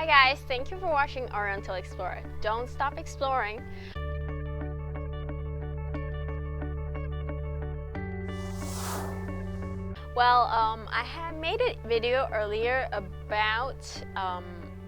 Hi guys, thank you for watching Oriental Explorer. Don't stop exploring. Well, I had made a video earlier about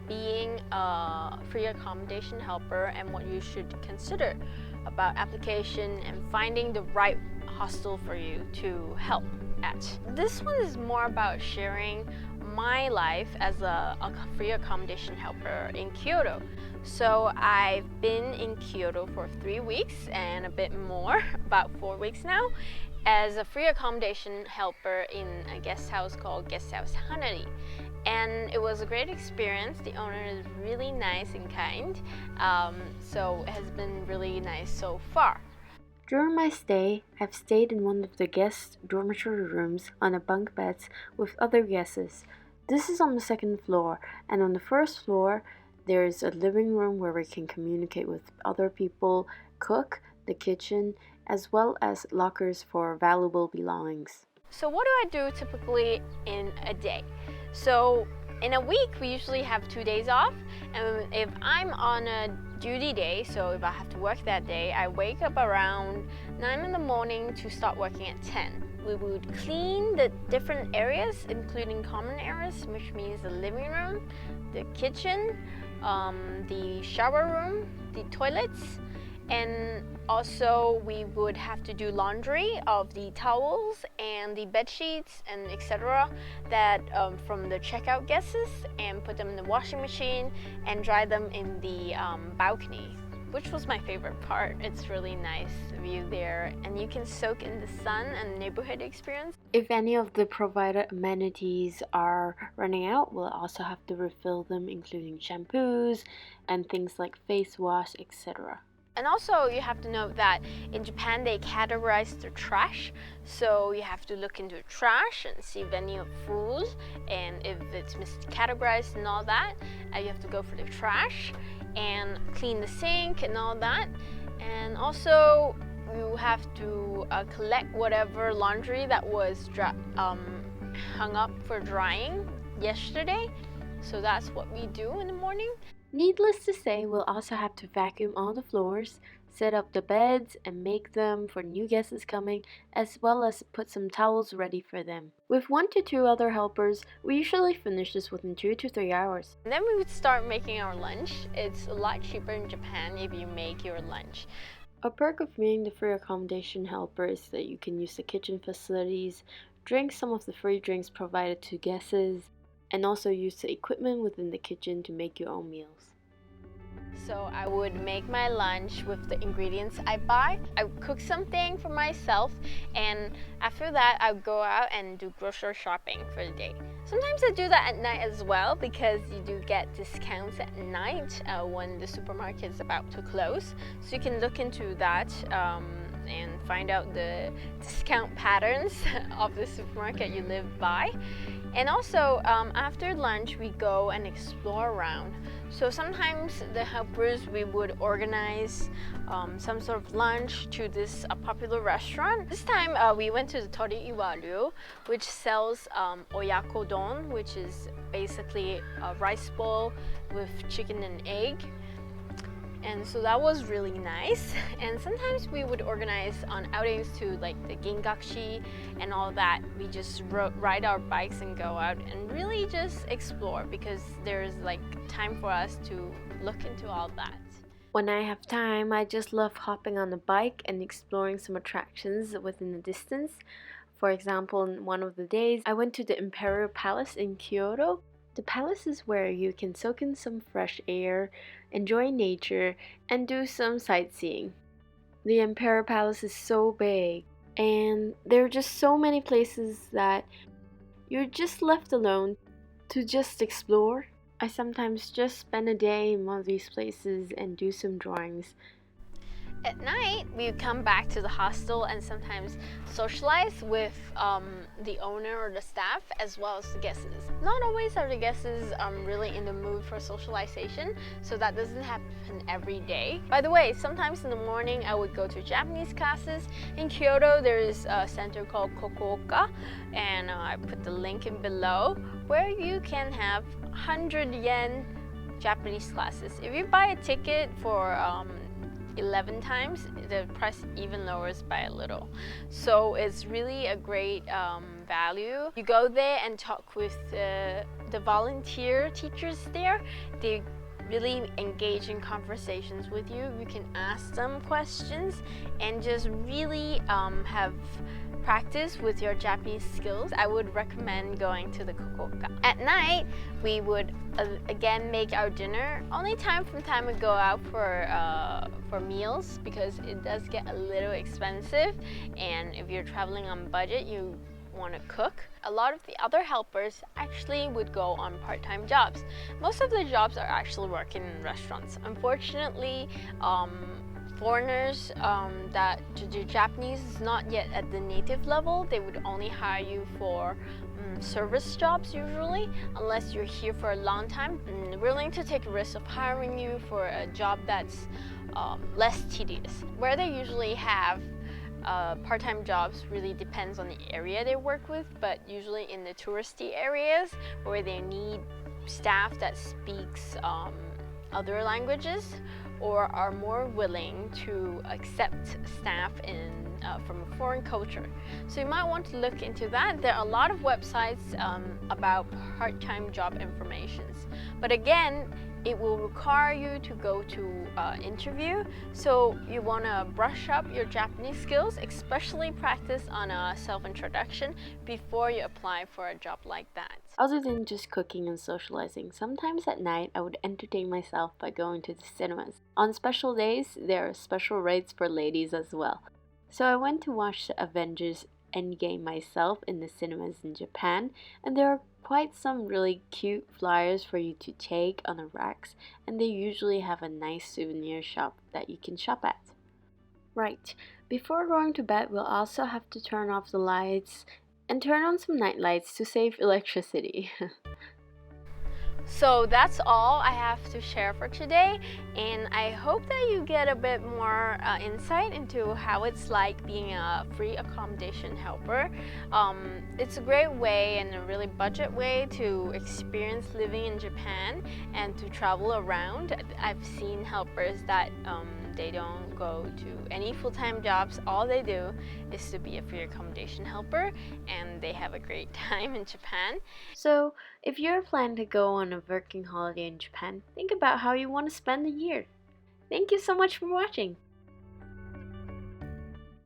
being a free accommodation helper and what you should consider about application and finding the right hostel for you to help at. This one is more about sharing my life as a free accommodation helper in Kyoto. So I've been in Kyoto for 3 weeks and a bit more, about 4 weeks now, as a free accommodation helper in a guest house called Guesthouse Hanari. And it was a great experience. The owner is really nice and kind, so it has been really nice so far. During my stay, I've stayed in one of the guest dormitory rooms on a bunk beds with other guests. This is on the second floor, and on the first floor, there is a living room where we can communicate with other people, cook, the kitchen, as well as lockers for valuable belongings. So what do I do typically in a day? So in a week, we usually have 2 days off, and if I'm on a duty day, so if I have to work that day, I wake up around 9 in the morning to start working at 10. We would clean the different areas, including common areas, which means the living room, the kitchen, the shower room, the toilets, and also we would have to do laundry of the towels and the bed sheets and etc. that from the checkout guests, and put them in the washing machine and dry them in the balcony, which was my favorite part. It's really nice view there, and you can soak in the sun and neighborhood experience. If any of the provided amenities are running out, we'll also have to refill them, including shampoos and things like face wash, etc. And also you have to note that in Japan they categorize the trash, so you have to look into trash and see if any are full, and if it's miscategorized and all that, you have to go for the trash and clean the sink and all that. And also you have to collect whatever laundry that was hung up for drying yesterday. So that's what we do in the morning. Needless to say, we'll also have to vacuum all the floors, set up the beds, and make them for new guests coming, as well as put some towels ready for them. With 1 to 2 other helpers, we usually finish this within 2 to 3 hours. And then we would start making our lunch. It's a lot cheaper in Japan if you make your lunch. A perk of being the free accommodation helper is that you can use the kitchen facilities, drink some of the free drinks provided to guests, and also use the equipment within the kitchen to make your own meals. So I would make my lunch with the ingredients I buy. I would cook something for myself, and after that I would go out and do grocery shopping for the day. Sometimes I do that at night as well, because you do get discounts at night when the supermarket is about to close. So you can look into that and find out the discount patterns of the supermarket you live by. And also after lunch we go and explore around. So sometimes the helpers, we would organize some sort of lunch to this popular restaurant. This time we went to the Tori Iwaru, which sells oyakodon, which is basically a rice bowl with chicken and egg. And so that was really nice. And sometimes we would organize on outings to like the Gingakshi and all that. We just ride our bikes and go out and really just explore, because there's like time for us to look into all that. When I have time, I just love hopping on a bike and exploring some attractions within the distance. For example, on one of the days, I went to the Imperial Palace in Kyoto. The palace is where you can soak in some fresh air, enjoy nature, and do some sightseeing. The Imperial Palace is so big, and there are just so many places that you're just left alone to just explore. I sometimes just spend a day in one of these places and do some drawings. At night, we would come back to the hostel and sometimes socialize with the owner or the staff, as well as the guests. Not always are the guests really in the mood for socialization, so that doesn't happen every day. By the way, sometimes in the morning I would go to Japanese classes. In Kyoto, there is a center called Kokuoka, and I put the link in below, where you can have 100 yen Japanese classes. If you buy a ticket for 11 times, the price even lowers by a little. So it's really a great value. You go there and talk with the volunteer teachers there. They really engage in conversations with you. You can ask them questions and just really have practice with your Japanese skills. I would recommend going to the Kokoka. At night, we would again make our dinner. Only time from time we go out for meals because it does get a little expensive, and if you're traveling on budget, you want to cook. A lot of the other helpers actually would go on part-time jobs. Most of the jobs are actually working in restaurants. Unfortunately, foreigners that do Japanese is not yet at the native level. They would only hire you for service jobs usually, unless you're here for a long time, willing to take a risk of hiring you for a job that's less tedious. Where they usually have part-time jobs really depends on the area they work with, but usually in the touristy areas where they need staff that speaks other languages or are more willing to accept staff from a foreign culture. So you might want to look into that. There are a lot of websites about part-time job informations. But again, it will require you to go to interview. So you want to brush up your Japanese skills, especially practice on a self-introduction before you apply for a job like that. Other than just cooking and socializing, sometimes at night I would entertain myself by going to the cinemas. On special days, there are special rates for ladies as well. So I went to watch the Avengers Endgame myself in the cinemas in Japan, and there are quite some really cute flyers for you to take on the racks, and they usually have a nice souvenir shop that you can shop at. Right, before going to bed, we'll also have to turn off the lights and turn on some night lights to save electricity. So that's all I have to share for today, and I hope that you get a bit more insight into how it's like being a free accommodation helper. It's a great way and a really budget way to experience living in Japan and to travel around. I've seen helpers that they don't go to any full-time jobs. All they do is to be a free accommodation helper, and they have a great time in Japan. So, if you're planning to go on a working holiday in Japan, think about how you want to spend the year. Thank you so much for watching.